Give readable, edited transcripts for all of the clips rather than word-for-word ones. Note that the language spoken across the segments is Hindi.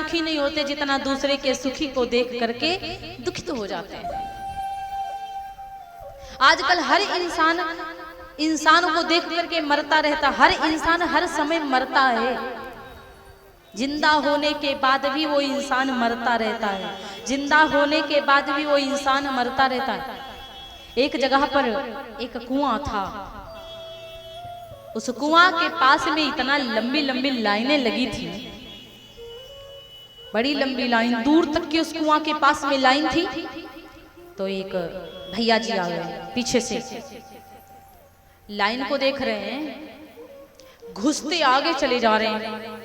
सुखी नहीं होते जितना दूसरे के सुखी को देख करके दुखित हो जाते हैं। आजकल हर इंसान को देख करके मरता रहता, हर इंसान हर समय मरता है। जिंदा होने के बाद भी वो इंसान मरता रहता है, जिंदा होने के बाद भी वो इंसान मरता रहता है। एक जगह पर एक कुआं था, उस कुआं के पास में इतना लंबी लंबी लाइनें लगी थी, बड़ी लंबी लाइन, दूर तक की उस कुआं के पास में लाइन थी। तो एक भैया जी आ गए पीछे से, लाइन को देख रहे हैं, घुसते आगे चले जा रहे हैं।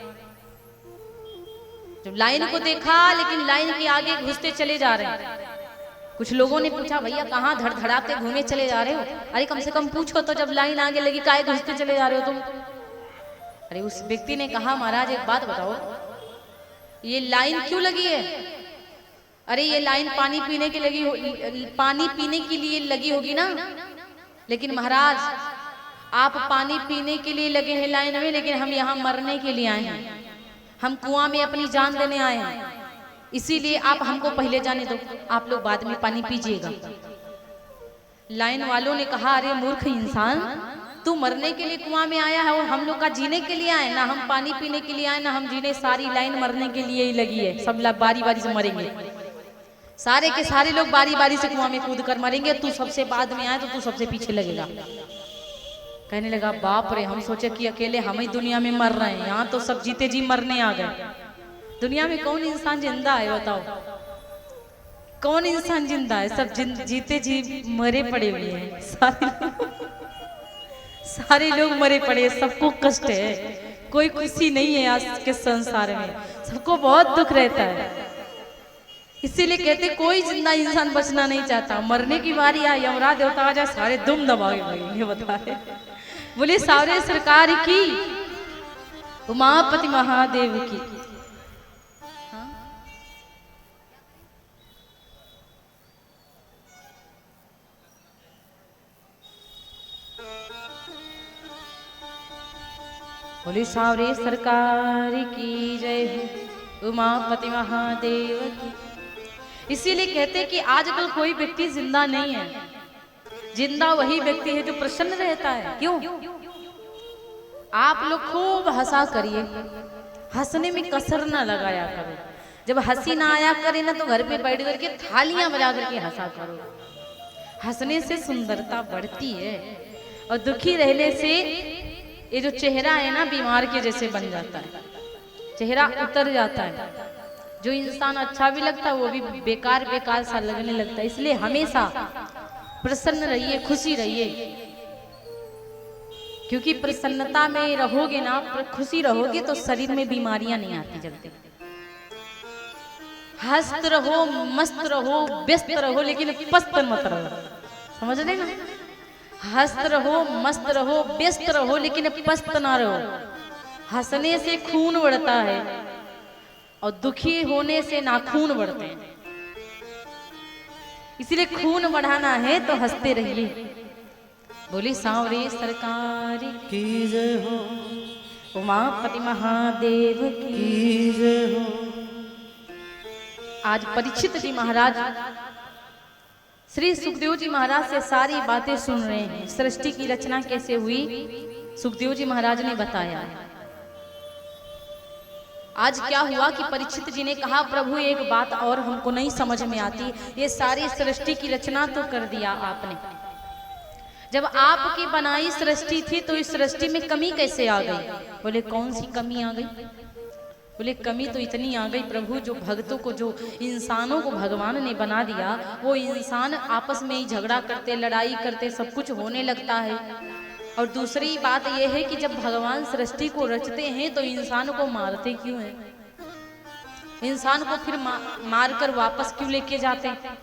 जब लाइन को देखा, लेकिन लाइन के आगे घुसते चले जा रहे हैं। कुछ लोगों ने पूछा, भैया कहाँ धड़धड़ाते घूमे चले जा रहे हो? अरे कम से कम पूछो तो, जब लाइन आगे लगी काहे घुसते चले जा रहे हो तुम? अरे उस व्यक्ति ने कहा, महाराज एक बात बताओ, ये लाइन क्यों लगी है? अरे ये लाइन पानी पीने के पानी पीने के लिए लगी होगी ना। लेकिन महाराज आप पानी पीने के लिए लगे हैं लाइन में, लेकिन हम यहाँ मरने के लिए आए हैं, हम कुआं में अपनी जान देने आए हैं, इसीलिए आप हमको पहले जाने दो, आप लोग बाद में पानी पीजिएगा। लाइन वालों ने कहा, अरे मूर्ख इंसान, तू मरने के लिए कुआं में आया है और हम लोग का जीने के लिए आए ना, हम पानी पीने के लिए आए ना हम जीने। सारी लाइन मरने के लिए ही लगी है, सब बारी बारी से मरेंगे, सारे के सारे लोग बारी बारी से कुआं में कूद कर मरेंगे, तू सबसे बाद में आए तो तू सबसे पीछे लगेगा। कहने लगा, बाप रे, हम सोचे कि अकेले हम ही दुनिया में मर रहे हैं, यहाँ तो सब जीते जी मरने आ गए। दुनिया में कौन इंसान जिंदा है बताओ? कौन इंसान जिंदा है? सब जीते जी मरे पड़े हुए हैं, सारे लोग मरे पड़े, सबको कष्ट है, कोई खुशी नहीं है आज के संसार में, सबको बहुत दुख रहता है। इसीलिए कहते कोई जिंदा इंसान बचना नहीं चाहता, मरने की बारी आई, यमराज देवता आ जाए, सारे दुम दबाए लगेंगे। बताए बोले सारे सरकार की, उमापति महादेव की। बोले सारे सरकार की जय हो, उमापति महादेव की। इसीलिए कहते कि आजकल कोई व्यक्ति जिंदा नहीं है, जिंदा वही व्यक्ति है जो प्रसन्न रहता है। क्यों? आप लोग खूब हंसा करिए, हंसने में कसर ना लगाया करो। जब हंसी ना आया करे ना तो घर पे बैठ करके थालियां बजा करके हंसा करो। हंसने से सुंदरता बढ़ती है, और दुखी रहने से ये जो चेहरा है ना बीमार के जैसे बन जाता है, चेहरा उतर जाता है। जो इंसान अच्छा भी लगता है वो भी बेकार बेकार सा लगने लगता है। इसलिए हमेशा प्रसन्न रहिए, खुशी रहिए, क्योंकि प्रसन्नता में रहोगे ना, खुशी रहोगे तो शरीर में बीमारियां नहीं आती जल्दी। हंसते रहो, मस्त रहो, व्यस्त रहो, लेकिन पस्त मत रहो। समझ रहे ना? हंसते रहो, मस्त रहो, व्यस्त रहो, लेकिन पस्त ना रहो। हंसने से खून बढ़ता है और दुखी होने से नाखून बढ़ते हैं। इसलिए खून बढ़ाना है तो हंसते रहिए। बोली सांवरे सरकार की जय हो, उमापति महादेव की जय हो। आज परीक्षित जी महाराज श्री सुखदेव जी महाराज से सारी बातें सुन रहे हैं। सृष्टि की रचना कैसे हुई सुखदेव जी महाराज ने बताया। आज क्या हुआ कि परीक्षित जी ने कहा, प्रभु एक बात और हमको नहीं समझ में आती, ये सारी सृष्टि की रचना तो कर दिया आपने, जब आपकी बनाई सृष्टि थी तो इस सृष्टि में कमी कैसे आ गई? बोले कौन सी कमी आ गई? बोले कमी तो इतनी आ गई प्रभु, जो भक्तों को, जो इंसानों को भगवान ने बना दिया, वो इंसान आपस में ही झगड़ा करते, लड़ाई करते, सब कुछ होने लगता है। और दूसरी बात यह है कि जब भगवान सृष्टि को रचते हैं तो इंसान को मारते क्यों हैं? इंसान को फिर मार कर वापस क्यों लेके जाते हैं?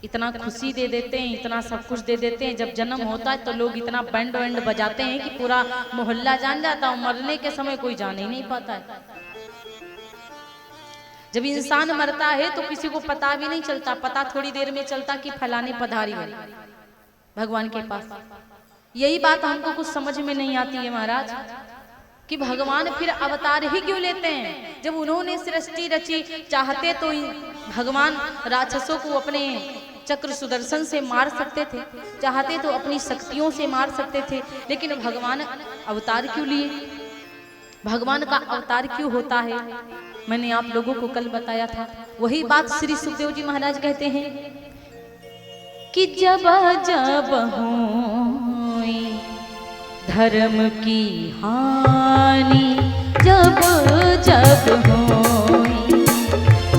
इतना खुशी दे देते हैं, इतना सब कुछ दे देते हैं। जब जन्म होता है तो लोग इतना बैंड वैंड बजाते हैं कि पूरा मोहल्ला जान जाता है, मरने के समय कोई जान ही नहीं पाता है। जब इंसान मरता है तो किसी को पता भी नहीं चलता, पता थोड़ी देर में चलता कि फलाने पधारी है भगवान के पास। यही बात हमको कुछ समझ में नहीं आती है महाराज। कि भगवान फिर अवतार ही क्यों लेते हैं? जब उन्होंने सृष्टि रची, चाहते तो भगवान राक्षसों को अपने चक्र सुदर्शन से मार सकते थे, चाहते तो अपनी शक्तियों से मार सकते थे, लेकिन भगवान अवतार क्यों लिए? भगवान का अवतार क्यों होता है? मैंने आप लोगों को कल बताया था। वही बात श्री सुखदेव जी महाराज कहते हैं कि जब जब होई धर्म की हानि, जब जब होई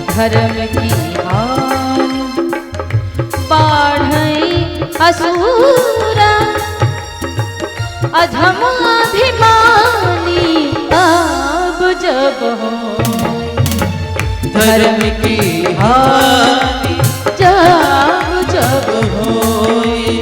धर्म की हानि, बाढ़ई असुरा अधमाभिमानी, अब जब होई धर्म की हानि, जब जब होई।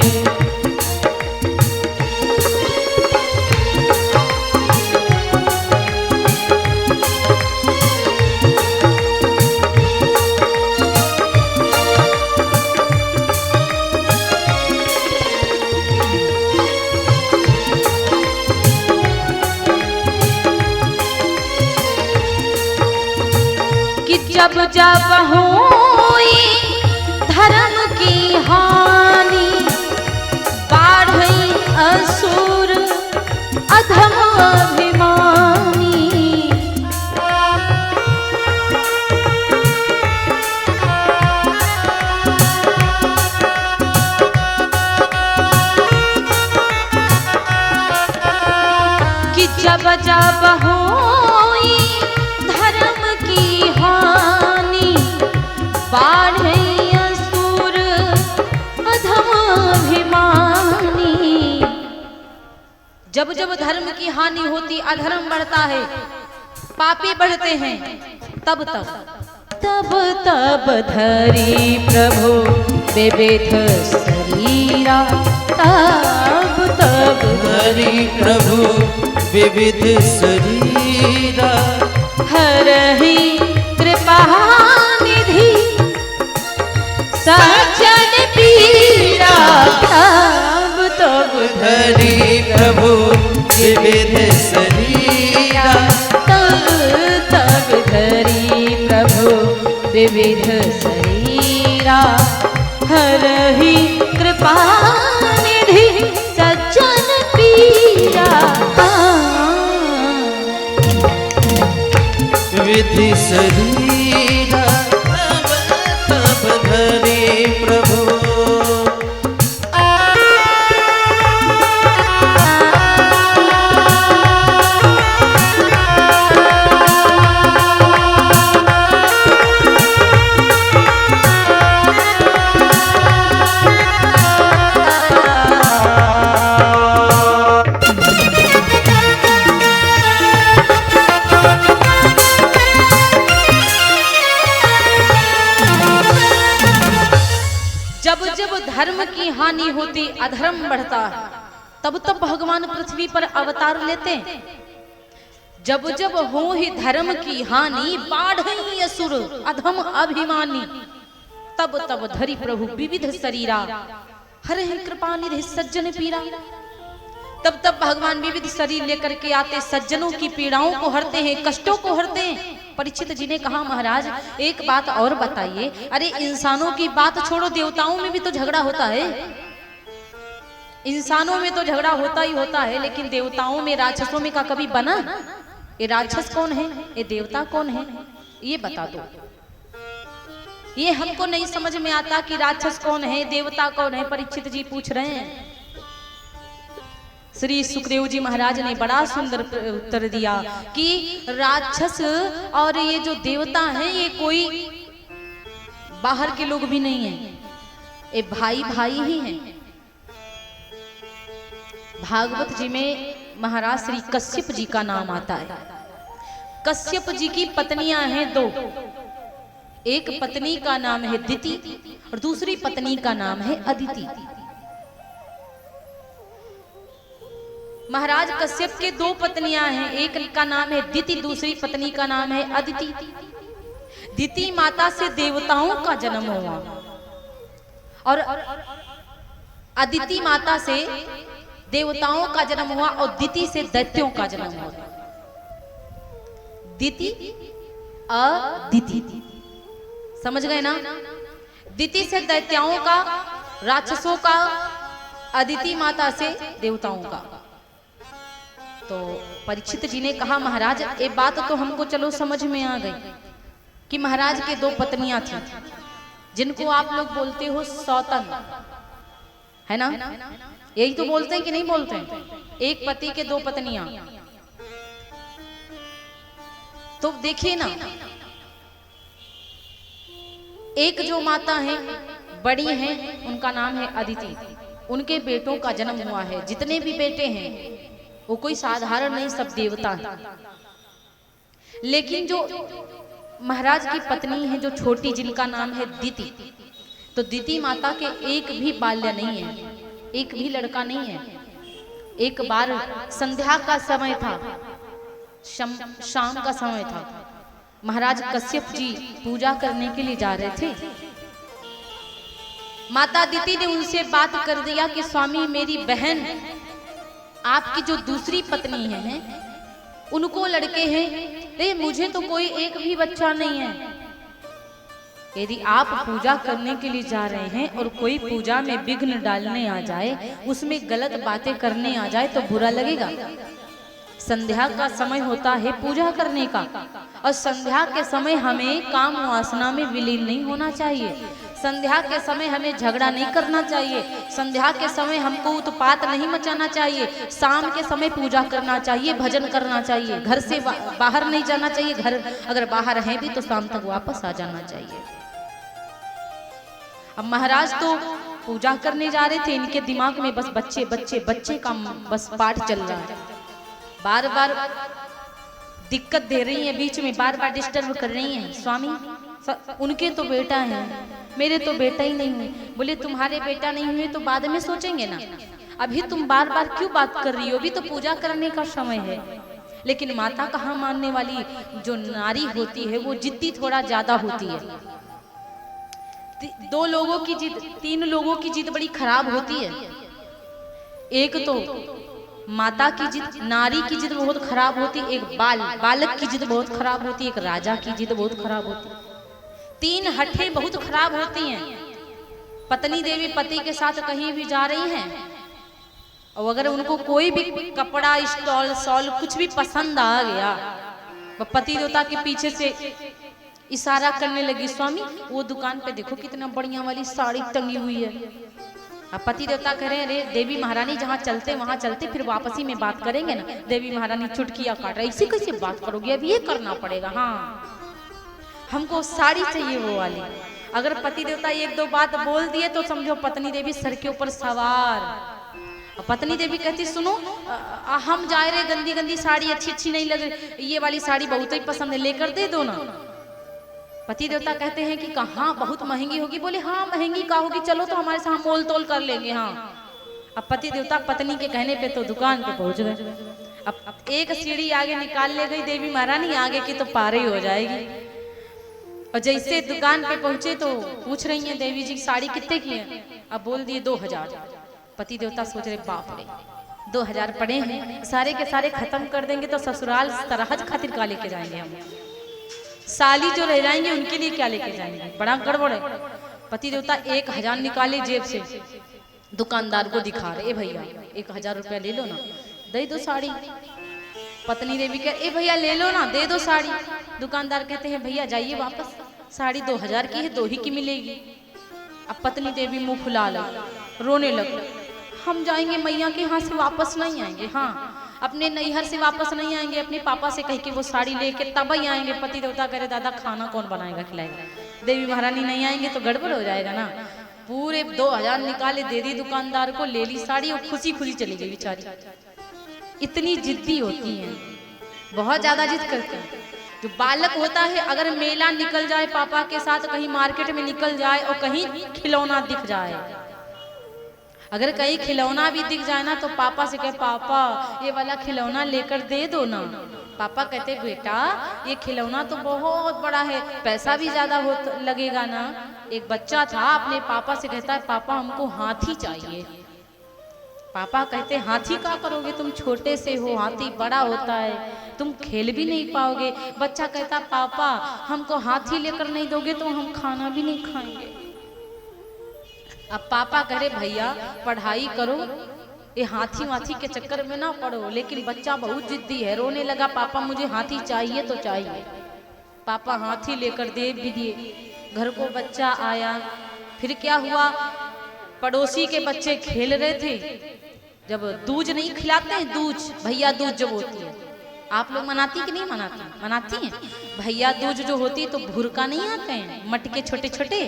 जब जब होई धर्म की हानि, बाढ़ई असुर अधम अभिमानी, कि जब जब होई धर्म की हानि, बाढ़ई असुर अधमाभिमानी। जब जब धर्म की हानि होती, अधर्म बढ़ता है, पापी बढ़ते हैं, तब तब तब तब धरी प्रभु विविध शरीरा, तब तब धरी प्रभु विविध शरीरा, हरहि कृपा निधि सज्जन पीरा, तब तब धरी प्रभु विविध शरीरा, तब तब धरी प्रभु विविध शरीरा, हरहि कृपा निधि सज्जन पीरा, विधि शरीरा, तब धरी प्रभु। धर्म की हानि होती, अधर्म बढ़ता है, तब तब भगवान पृथ्वी पर अवतार लेते हैं। जब जब हो ही धर्म की हानि, बाढ़ई असुर अधम अभिमानी, तब तब धरी प्रभु विविध शरीरा, हरहि कृपा निधि सज्जन पीरा। तब तब भगवान विविध शरीर लेकर के आते, सज्जनों की पीड़ाओं को हरते हैं, कष्टों को हरते हैं। परीक्षित जी ने कहा, महाराज एक बात और बताइए। अरे इंसानों की बात छोड़ो, देवताओं में भी तो झगड़ा होता है। इंसानों में तो झगड़ा होता ही होता है, लेकिन देवताओं में, राक्षसों में का कभी बना? ये राक्षस कौन है, ये देवता कौन है, ये बता दो। ये हमको नहीं समझ में आता कि राक्षस कौन है, देवता कौन है। परीक्षित जी पूछ रहे हैं। श्री सुखदेव जी महाराज ने बड़ा सुंदर उत्तर दिया कि राक्षस और ये जो देवता हैं, ये कोई बाहर के लोग भी नहीं हैं, ये भाई भाई ही हैं। भागवत जी में महाराज श्री कश्यप जी का नाम आता है। कश्यप जी की पत्नियां हैं दो। एक पत्नी का नाम है दिति और दूसरी पत्नी का नाम है अदिति। महाराज कश्यप के दो पत्नियां हैं, एक का नाम है दिति, दूसरी पत्नी का नाम है अदिति। दिति माता से देवताओं का जन्म हुआ और अदिति माता से देवताओं का जन्म हुआ और दिति से दैत्यों का जन्म हुआ। दिति अदिति, समझ गए ना? दिति से दैत्याओं का, राक्षसों का, अदिति माता से देवताओं का। तो परीक्षित जी ने कहा महाराज ये बात तो हमको चलो समझ में आ गई कि महाराज के दो पत्नियां थी जिनको आप लोग बोलते हो सौतन, है ना? यही तो बोलते हैं कि नहीं बोलते हैं? एक पति के दो पत्नियां। तो देखिए ना, एक जो माता है बड़ी हैं उनका नाम है अदिति, उनके बेटों का जन्म हुआ है। जितने भी बेटे हैं वो कोई साधारण नहीं, सब देवता हैं। लेकिन जो महाराज की पत्नी है जो छोटी, जिनका नाम है दिति, तो दिति माता के एक भी बाल्य नहीं है, एक भी लड़का नहीं है। एक बार संध्या का समय था, शाम का समय था, महाराज कश्यप जी पूजा करने के लिए जा रहे थे। माता दिति ने उनसे बात कर दिया कि स्वामी मेरी बहन आपकी जो दूसरी पत्नी है उनको लड़के हैं, रे मुझे तो कोई एक भी बच्चा नहीं है। यदि आप पूजा करने के लिए जा रहे हैं और कोई पूजा में विघ्न डालने आ जाए, उसमें गलत बातें करने आ जाए तो बुरा लगेगा। संध्या का समय होता है पूजा करने का, और संध्या के समय हमें काम वासना में विलीन नहीं होना चाहिए। संध्या के समय हमें झगड़ा नहीं करना चाहिए। संध्या के समय हमको उत्पात नहीं मचाना चाहिए। शाम के समय पूजा करना चाहिए, भजन करना चाहिए, घर से बाहर नहीं जाना चाहिए। घर अगर बाहर हैं भी तो शाम तक वापस आ जाना चाहिए। अब महाराज तो पूजा करने जा रहे थे, इनके दिमाग में बस बच्चे बच्चे बच्चे का बस पाठ चल रहा है। बार बार दिक्कत दे रही है, बीच में बार बार डिस्टर्ब कर रही हैं। स्वामी उनके तो बेटा है, मेरे तो बेटा ही नहीं हुए। बोले तुम्हारे बेटा नहीं हुए तो बाद में सोचेंगे ना, अभी तुम बार बार क्यों बात कर रही हो, अभी तो पूजा करने का समय है। लेकिन माता कहाँ मानने वाली, जो नारी होती है वो जिद्दी थोड़ा ज्यादा होती है। दो लोगों की जिद, तीन लोगों की जिद बड़ी खराब होती है। एक तो माता की जिद, नारी की जिद बहुत खराब होती है। एक बालक की जिद बहुत खराब होती है। एक राजा की जिद बहुत खराब होती है। तीन हठे बहुत खराब होती हैं। पत्नी देवी पति के साथ कहीं भी जा रही हैं और अगर उनको कोई भी कपड़ा, स्टॉल, शॉल कुछ भी पसंद आ गया, पति देवता के पीछे से इशारा करने लगी, स्वामी वो दुकान पे देखो कितना बढ़िया वाली साड़ी टंगी हुई है। अब पति देवता कह रहे हैं अरे देवी महारानी जहाँ चलते वहां चलते, फिर वापसी में बात करेंगे ना। देवी महारानी चुटकियां काट रही, इसी कैसे बात करोगे, अब ये करना पड़ेगा। हाँ हमको साड़ी चाहिए वो वाली। अगर पति देवता एक दो बात बोल दिए तो समझो पत्नी देवी सर के ऊपर सवार। पत्नी देवी कहती सुनो हम जा रहे, गंदी गंदी साड़ी अच्छी अच्छी नहीं लग रही, ये वाली साड़ी बहुत ही पसंद है, लेकर दे दो ना। पति देवता कहते हैं कि कहाँ बहुत महंगी होगी। बोले हाँ महंगी का होगी, चलो तो हमारे साथ मोल तोल कर लेंगे। हाँ अब पति देवता पत्नी के कहने पे तो दुकान पे पहुंच गए। अब एक सीढ़ी आगे निकाल ले गई देवी महारानी, आगे की तो पार ही हो जाएगी। और जैसे दुकान पे पहुंचे तो पूछ रही हैं देवी जी साड़ी कितने की है। अब बोल दिए 2000। पति देवता सोच रहे बाप रे 2000 पड़े हैं, सारे के सारे खत्म कर देंगे तो ससुराल तरहज खातिर का लेके जाएंगे हम, साली जो रह जाएंगे उनके लिए क्या लेके जाएंगे, बड़ा गड़बड़ है। पति देवता 1000 निकाले जेब से, दुकानदार को दिखा रहे, भैया 1000 रुपया ले लो ना, दे दो साड़ी। पत्नी देवी कह ए भैया ले लो ना, दे दो साड़ी। दुकानदार कहते हैं भैया जाइए वापस, साड़ी 2000 की है, 2 ही की मिलेगी। अब पत्नी देवी मुंह फुला लो, रोने लग, हम जाएंगे मैया के यहाँ से वापस नहीं आएंगे। हाँ अपने नैहर से वापस नहीं आएंगे, अपने पापा से कह के वो साड़ी लेके तब ही आएंगे। पति देवता करे दादा खाना कौन बनाएगा खिलाएगा, देवी महारानी नहीं आएंगे तो गड़बड़ हो जाएगा ना। पूरे 2000 निकाले, दे दी दुकानदार को, ले ली साड़ी और खुशी खुशी चली गई बेचारी। इतनी जिद्दी होती हैं, बहुत ज्यादा जिद करते हैं। जो बालक होता है अगर मेला निकल जाए पापा के साथ, कहीं मार्केट में निकल जाए और कहीं खिलौना दिख जाए, अगर कहीं खिलौना भी दिख जाए ना तो पापा से कहे पापा ये वाला खिलौना लेकर दे दो ना। पापा कहते बेटा ये खिलौना तो बहुत बड़ा है, पैसा भी ज्यादा लगेगा ना। एक बच्चा था अपने पापा से कहता है पापा हमको हाथी चाहिए। पापा कहते हाथी का करोगे, तुम छोटे से हो, हाथी बड़ा होता है, तुम खेल भी नहीं पाओगे। बच्चा कहता पापा हमको हाथी लेकर नहीं दोगे तो हम खाना भी नहीं खाएंगे। अब पापा कह रहे भैया पढ़ाई करो, ये हाथी वाथी के चक्कर में ना पड़ो। लेकिन बच्चा बहुत जिद्दी है, रोने लगा पापा मुझे हाथी चाहिए तो चाहिए। पापा हाथी लेकर दे भी दिए। घर को बच्चा आया, फिर क्या हुआ, पड़ोसी के बच्चे खेल रहे थे। जब दूज नहीं खिलाते हैं, दूज भैया दूज जब होती है, आप लोग मनाती कि नहीं मनाती? मनाती हैं। भैया दूज जो होती है तो भुरका नहीं आते हैं मटके छोटे छोटे,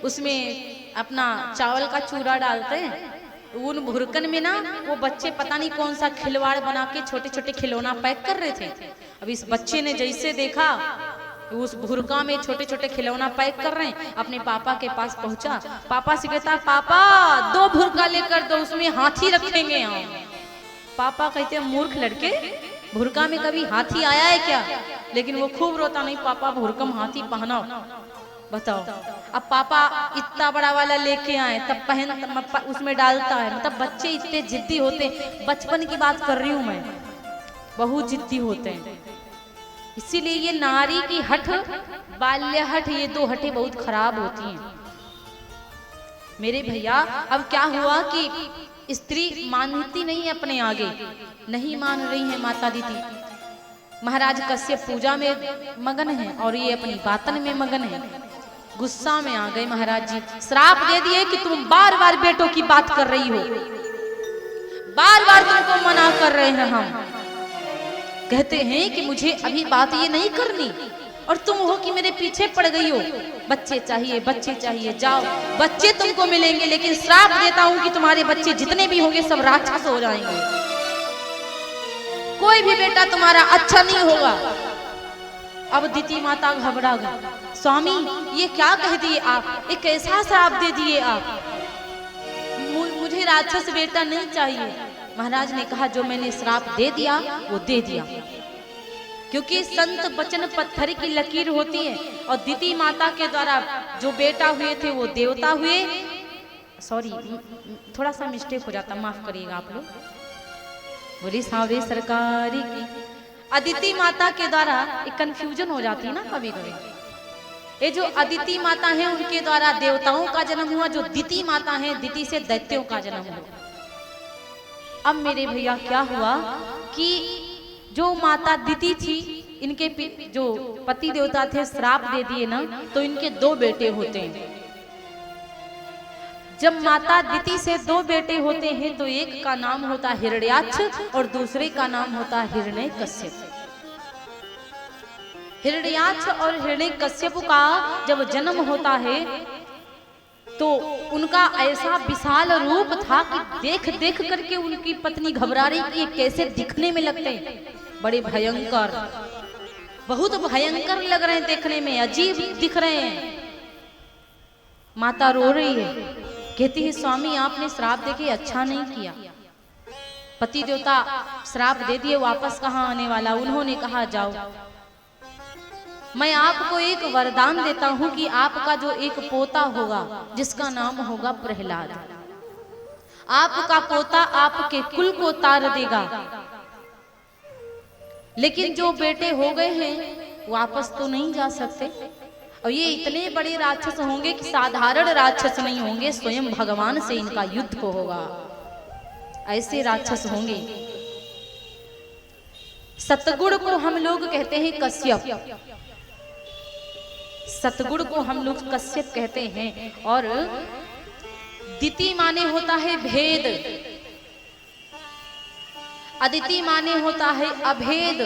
उसमें अपना चावल का चूरा डालते हैं। उन भुरकन में ना वो बच्चे पता नहीं कौन सा खिलवाड़ बना के छोटे छोटे खिलौना पैक कर रहे थे। अब इस बच्चे ने जैसे देखा उस भुरका में छोटे छोटे खिलौना पैक कर रहे हैं, अपने पापा के पास पहुंचा। पापा से कहता पापा 2 भुरका लेकर दो, उसमें हाथी रखेंगे हम। पापा कहते हैं मूर्ख लड़के, भुरका में कभी हाथी आया है क्या? लेकिन वो खूब रोता, नहीं पापा भुरकम हाथी पहनाओ। बताओ, अब पापा इतना बड़ा वाला लेके आए तब पहन उसमें डालता है। मतलब बच्चे इतने जिद्दी होते हैं, बचपन की बात कर रही हूं मैं, बहुत जिद्दी होते हैं। इसीलिए ये नारी की हठ, बाल्य हठ, ये 2 हटें बहुत खराब होती हैं मेरे भैया। अब क्या हुआ कि स्त्री मानती नहीं अपने आगे, नहीं मान रही है माता दीदी। महाराज कश्यप पूजा में मगन है और ये अपनी बातन में मगन है। गुस्सा में आ गए महाराज जी, श्राप दे दिए कि तुम बार बार बेटों की बात कर रही हो, बार बार तुमको मना कर रहे हैं हम। कहते हैं कि मुझे अभी बात ये नहीं करनी, और तुम हो कि मेरे पीछे पड़ गई हो, बच्चे चाहिए बच्चे चाहिए। जाओ बच्चे तुमको मिलेंगे, लेकिन श्राप देता हूं कि तुम्हारे बच्चे जितने भी होंगे सब राक्षस हो जाएंगे, कोई भी बेटा तुम्हारा अच्छा नहीं होगा। अब दिति माता घबरा गई, स्वामी ये क्या कह दिए आप, एक ऐसा श्राप दे दिए आप, मुझे राक्षस बेटा नहीं चाहिए। महाराज ने कहा जो मैंने श्राप दे दिया वो दे दिया, क्योंकि संत वचन पत्थर की लकीर होती है। और दिति माता के द्वारा जो बेटा हुए थे वो देवता हुए। सॉरी थोड़ा सा मिस्टेक हो जाता, माफ करिएगा आप लोग। बोली सावरे सरकारी की अदिति माता के द्वारा एक कंफ्यूजन हो जाती है ना कभी कभी। ये जो अदिति माता है उनके द्वारा देवताओं का जन्म हुआ, जो दिति माता है दिति से दैत्यों का जन्म हुआ। अब मेरे भैया क्या हुआ कि जो माता दिति थी, इनके जो पति देवता थे श्राप दे दिए ना, तो इनके 2 बेटे होते हैं। जब माता दिति से 2 बेटे होते हैं तो एक का नाम होता हिरण्याक्ष और दूसरे का नाम होता हिरण्यकश्यप। हिरण्याक्ष और हिरण्यकश्यप का जब जन्म होता है तो उनका ऐसा विशाल रूप था कि देख देख करके उनकी पत्नी घबरा रही कि ये कैसे दिखने में लगते हैं, बड़े भयंकर, बहुत भयंकर लग रहे हैं देखने में, अजीब दिख रहे हैं। माता रो रही है, कहती है स्वामी आपने श्राप देके अच्छा नहीं किया। पति देवता श्राप दे दिए, वापस कहाँ आने वाला। उन्होंने कहा जाओ मैं आपको एक वरदान देता हूं कि आपका जो एक पोता होगा जिसका नाम होगा प्रहलाद, आपका पोता आपके कुल को तार देगा। लेकिन जो बेटे हो गए हैं वापस तो नहीं जा सकते, और ये इतने बड़े राक्षस होंगे कि साधारण राक्षस नहीं होंगे, स्वयं भगवान से इनका युद्ध को होगा, ऐसे राक्षस होंगे। सतगुण को हम लोग कहते हैं कश्यप, सतगुण को हम लोग कश्यप कहते हैं। और दिति माने होता है भेद, अदिति माने होता है अभेद।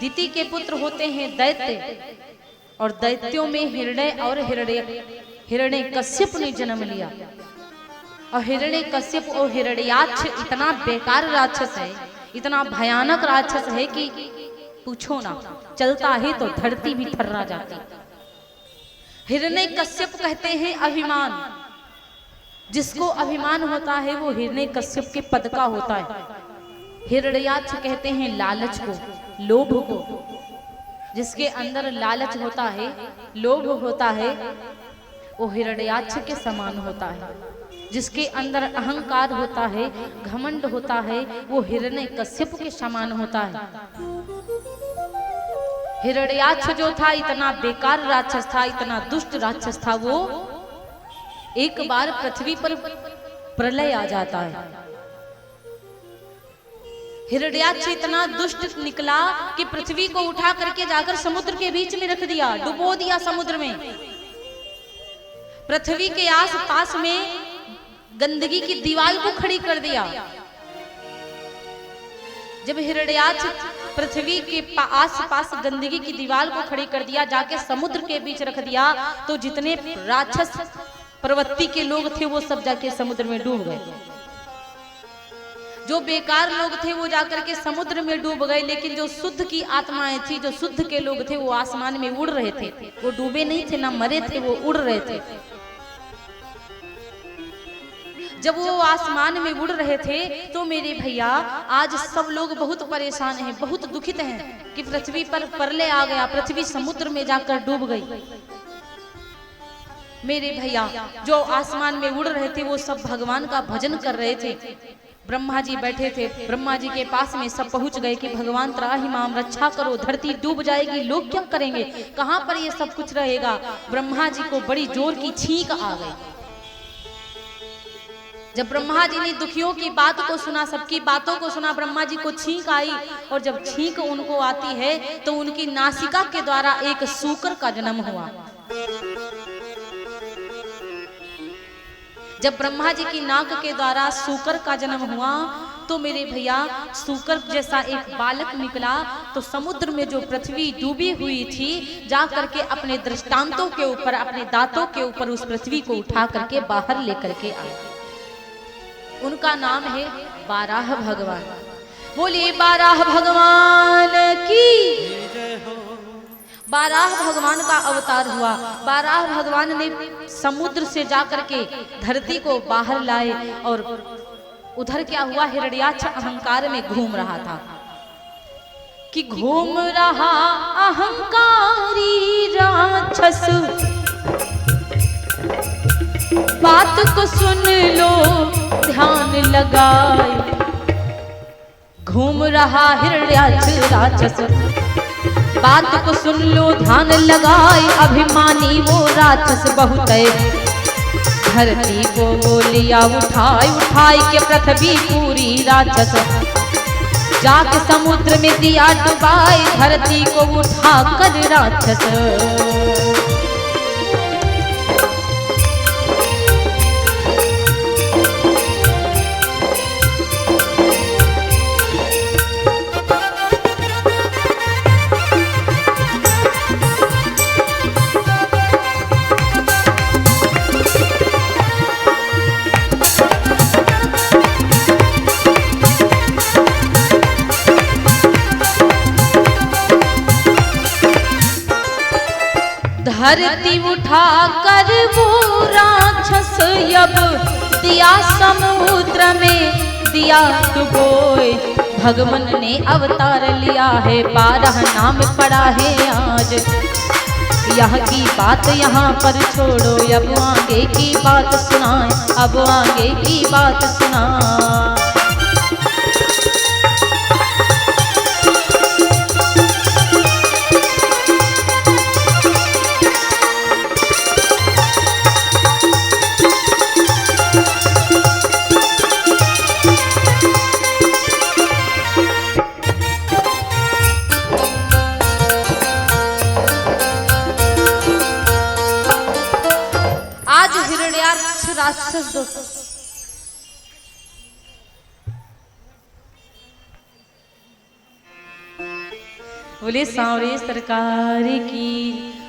दिति के पुत्र होते हैं दैत्य, और दैत्यों में हिरण्य और हिरण्यकश्यप ने जन्म लिया। और हिरण्यकश्यप और हिरण्याक्ष इतना बेकार राक्षस है, इतना भयानक राक्षस है कि पूछो ना, चलता है तो धरती भी थर्रा जाती। हिरण्यकश्यप कहते हैं अभिमान, जिसको अभिमान होता है वो हिरण्यकश्यप के पद का होता है। हिरण्याक्ष कहते हैं लालच को, लोभ को, जिसके अंदर लालच होता है, लोभ होता है, वो हिरण्याक्ष के समान होता है। जिसके अंदर अहंकार होता है, घमंड होता है, वो हिरण्यकश्यप के समान होता है। हिरण्याक्ष जो था इतना बेकार राक्षस था, इतना दुष्ट राक्षस था, वो एक बार पृथ्वी पर प्रलय आ जाता है। हिरण्याक्ष इतना दुष्ट निकला कि पृथ्वी को उठा करके जाकर समुद्र के बीच में रख दिया, डुबो दिया समुद्र में। पृथ्वी के आस पास में गंदगी की दीवार को खड़ी कर दिया। जब हिरण्याक्ष पृथ्वी के आस पास गंदगी की दीवार को खड़ी कर दिया, जाके समुद्र के बीच रख दिया, तो जितने राक्षस प्रवृत्ति के लोग थे वो सब जाके समुद्र में डूब गए। जो बेकार लोग थे वो जाकर के समुद्र में डूब गए, लेकिन जो शुद्ध की आत्माएं थी, जो शुद्ध के लोग थे, वो आसमान में उड़ रहे थे। वो डूबे नहीं थे, ना मरे थे, वो उड़ रहे थे। जब वो आसमान में उड़ रहे थे तो मेरे भैया आज सब लोग बहुत परेशान हैं, बहुत दुखित हैं कि पृथ्वी पर प्रलय आ गया, पृथ्वी समुद्र में जाकर डूब गई। मेरे भैया जो आसमान में उड़ रहे थे वो सब भगवान का भजन कर रहे थे। ब्रह्मा जी बैठे थे, ब्रह्मा जी के पास में सब पहुंच गए कि भगवान त्राहिमाम, रक्षा करो, धरती डूब जाएगी, लोग क्या करेंगे, कहां पर ये सब कुछ रहेगा। ब्रह्मा जी को बड़ी जोर की छींक आ गई। जब ब्रह्मा जी ने दुखियों की बात को सुना, सबकी बातों को सुना, ब्रह्मा जी को छींक आई। और जब छींक उनको आती है तो उनकी नासिका के द्वारा एक सूकर का जन्म हुआ। जब ब्रह्मा जी की नाक के द्वारा सूकर का जन्म हुआ तो मेरे भैया सूकर जैसा एक बालक निकला। तो समुद्र में जो पृथ्वी डूबी हुई थी, जा करके अपने दृष्टांतों के ऊपर, अपने दांतों के ऊपर उस पृथ्वी को उठा करके बाहर लेकर के आए। उनका नाम है बाराह भगवान। बोलिए बाराह भगवान की। बाराह भगवान का अवतार हुआ। बाराह भगवान ने समुद्र से जाकर के धरती को बाहर लाए। और उधर क्या हुआ, हिरण्याक्ष अहंकार में घूम रहा था कि घूम रहा अहंकारी राक्षस, बात को सुन लो ध्यान लगाए। घूम रहा हिरण्याक्ष राक्षस, बात को सुन लो ध्यान लगाए। अभिमानी वो राक्षस बहुत है, धरती को वो लिया उठाए उठाए के पृथ्वी पूरी राक्षस। जाके समुद्र में दिया डुबाए, धरती को उठा कर राक्षस। धरती उठा कर वो राक्षस अब दिया समुद्र में दिया डुबोए। भगवान ने अवतार लिया है, बारह नाम पड़ा है आज। यहाँ की बात यहाँ पर छोड़ो, अब आगे की बात सुनाए, अब आगे की बात सुनाए। बोले सांवरे सरकार की,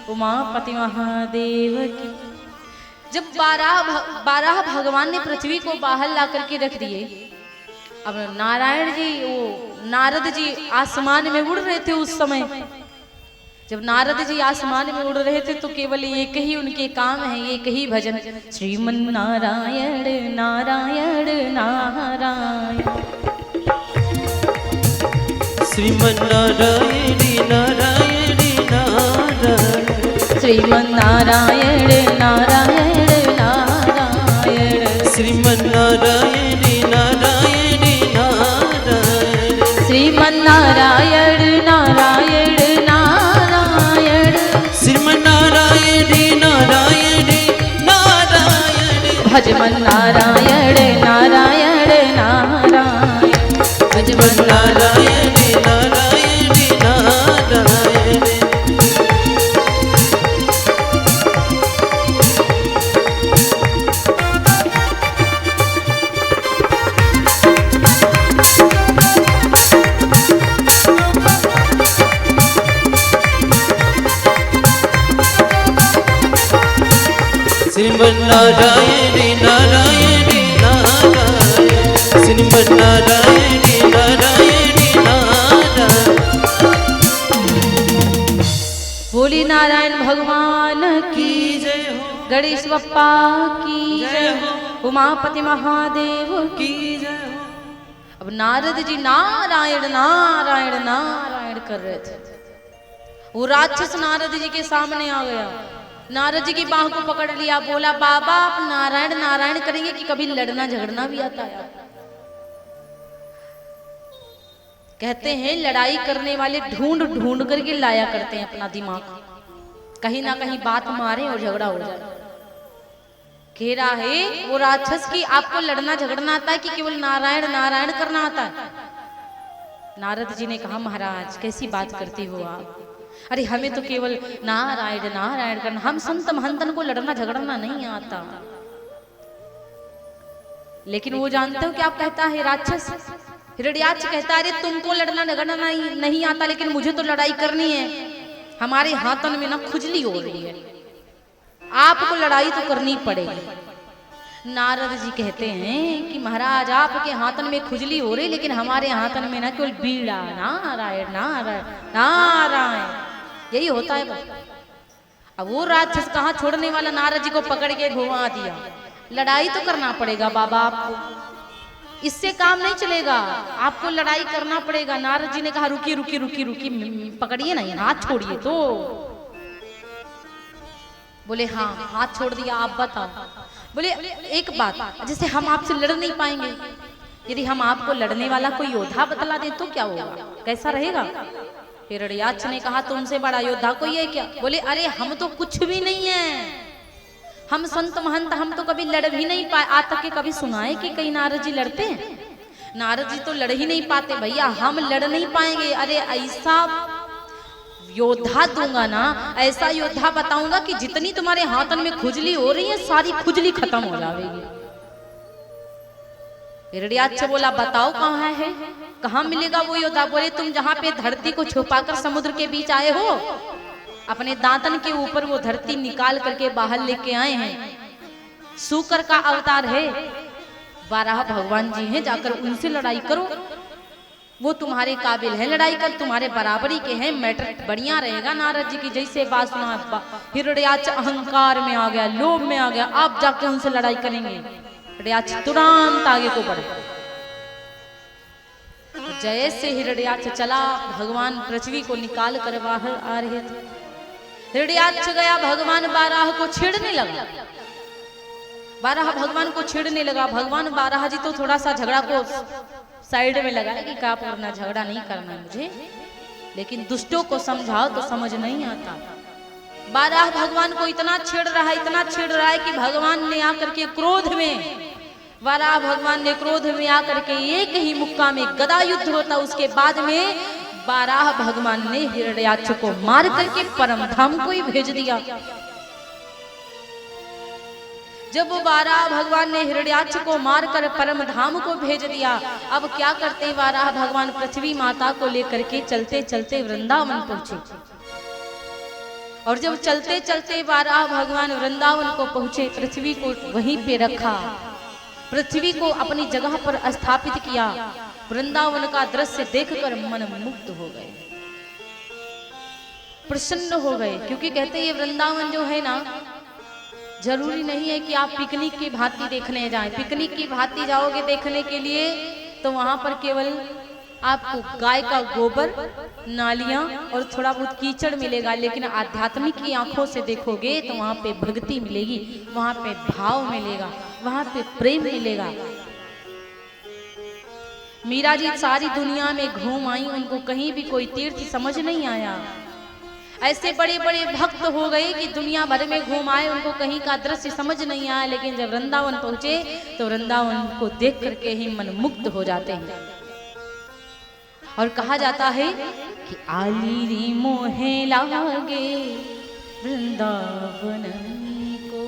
उमापति महादेव की। जब बारह भगवान ने पृथ्वी को बाहर ला करके रख दिए, अब नारायण जी, वो नारद जी आसमान में उड़ रहे थे उस समय। जब नारद जी आसमान में उड़ रहे थे तो केवल एक ही उनके काम है, एक ही भजन, श्रीमन नारायण नारायण नारायण, श्रीमन नारायण नारायण नारायण, श्रीमन नारायण नारायण नारायण, श्रीमन भज मन नारायण नारायण नारायण, भज मन नारायण नारायण नारायण। श्रीमन नारायण नारायण नारायण, श्रीमन नारायण नारायण नारायण। बोली नारायण भगवान की जय हो, गणेश बप्पा की जय हो, उमापति महादेव की। की जय हो। अब नारद जी नारायण नारायण नारायण कर रहे थे, वो राक्षस नारद जी के सामने आ गया। नारद जी की बाह को पकड़ लिया, बोला बाबा आप नारायण नारायण करेंगे कि कभी लड़ना झगड़ना भी आता है? कहते हैं लड़ाई करने वाले ढूंढ ढूंढ करके लाया करते हैं अपना दिमाग, कहीं ना कहीं बात मारे और झगड़ा हो जाए। कह रहा है वो राक्षस की आपको लड़ना झगड़ना आता है कि केवल नारायण नारायण करना आता है? नारद जी ने कहा महाराज कैसी बात करती हो आप, अरे हमें तो केवल नारायण नारायण करना, हम संत महंतन को लड़ना झगड़ना नहीं आता। लेकिन वो जानते हो क्या आप कहता है राक्षस हिरण्याक्ष कहता है अरे तुमको लड़ना झगड़ना नहीं आता, लेकिन मुझे तो लड़ाई करनी है, हमारे हाथों में ना खुजली हो रही है, आपको लड़ाई तो करनी पड़ेगी। नारद जी कहते हैं कि महाराज आपके हाथन में खुजली हो रही, लेकिन हमारे हाथन में ना केवल बीड़ा नारायण नारायण नारायण यही होता है बस। अब वो राक्षस कहाँ छोड़ने वाला, नारद जी को पकड़ के घुमा दिया। लड़ाई तो करना पड़ेगा बाबा आपको, इससे काम नहीं चलेगा, आपको लड़ाई करना पड़ेगा। नारद जी ने कहा रुकी रुकी रुकी रुकी, पकड़िए नहीं, हाथ छोड़िए। तो बोले हाँ हाथ छोड़ दिया, आप बताओ। बोले एक बात, जैसे हम आपसे लड़ नहीं पाएंगे, यदि हम आपको लड़ने वाला कोई योद्धा बतला दे तो क्या होगा, कैसा रहेगा? हिरण्याक्ष ने कहा तुमसे बड़ा योद्धा कोई है क्या? बोले अरे हम तो कुछ भी नहीं है, हम संत महंत, हम तो कभी लड़ भी नहीं पाए। आज तक के कभी सुनाए कि कई नारद जी लड़ते हैं? नारद जी तो लड़ ही नहीं पाते भैया, हम लड़ नहीं पाएंगे। अरे ऐसा योद्धा दूंगा ना, ऐसा योद्धा बताऊंगा कि जितनी तुम्हारे हाथन में खुजली हो रही है सारी खुजली खत्म हो जाएगी। हिरण्याक्ष बोला बताओ कहाँ है, कहाँ मिलेगा वो योद्धा? बोले तुम जहाँ पे धरती को छुपाकर समुद्र के बीच आए हो, अपने दांतन के ऊपर वो धरती निकाल करके बाहर लेके आए हैं, सूकर का अवतार है, 12 भगवान जी हैं, जाकर उनसे लड़ाई करो, वो तुम्हारे काबिल है लड़ाई कर, तुम्हारे बराबरी के हैं, मैटर बढ़िया रहेगा। नारद जी की जैसे बात सुना, हिरण्याक्ष अहंकार में आ गया, लोभ में आ गया, आप जाके उनसे लड़ाई करेंगे। हिरण्याक्ष तुरंत आगे को बढ़ा, जैसे हिरण्याक्ष चला भगवान पृथ्वी को निकाल कर बाहर आ रहे थे। हिरण्याक्ष गया, भगवान बाराह को छेड़ने लगा, बाराह भगवान को छेड़ने लगा। भगवान बाराह जी तो थोड़ा सा झगड़ा को साइड में लगाया कि क्या करना, झगड़ा नहीं करना मुझे, लेकिन दुष्टों को समझाओ तो समझ नहीं आता। बाराह भगवान को इतना छेड़ रहा है, इतना छेड़ रहा है कि भगवान ने आकर के क्रोध में, बाराह भगवान ने क्रोध में आकर के एक ही मुक्का में गदा युद्ध होता, उसके बाद में बाराह भगवान ने हिरण्याक्ष को मार करके परम धाम को ही भेज दिया। जब वो बाराह भगवान ने हिरण्याक्ष को मारकर परम धाम को भेज दिया, अब क्या करते बाराह भगवान पृथ्वी माता को लेकर के चलते चलते वृंदावन पहुंचे। और जब चलते चलते बाराह भगवान वृंदावन को पहुंचे, पृथ्वी को वहीं पे रखा, पृथ्वी को अपनी जगह पर स्थापित किया। वृंदावन का दृश्य देखकर मन मुग्ध हो गए, प्रसन्न हो गए, क्योंकि कहते ये वृंदावन जो है ना, जरूरी नहीं है कि आप पिकनिक की भांति देखने जाएं। पिकनिक की भांति जाओगे देखने के लिए तो वहां पर केवल आपको गाय का गोबर, नालियां और थोड़ा बहुत कीचड़ मिलेगा, लेकिन आध्यात्मिक की आंखों से देखोगे तो वहां पे भक्ति मिलेगी, वहां पे भाव मिलेगा, वहां पे प्रेम मिलेगा। मीरा जी सारी दुनिया में घूम आई, उनको कहीं भी कोई तीर्थ समझ नहीं आया। ऐसे बड़े बड़े भक्त हो गए कि दुनिया भर में घूम आए, उनको कहीं का दृश्य समझ नहीं आया, लेकिन जब वृंदावन पहुंचे तो वृंदावन को देख करके ही मन मुग्ध हो जाते हैं। और कहा जाता है कि आली री मोहे लागे वृंदावन को,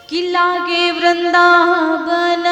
कि लागे वृंदावन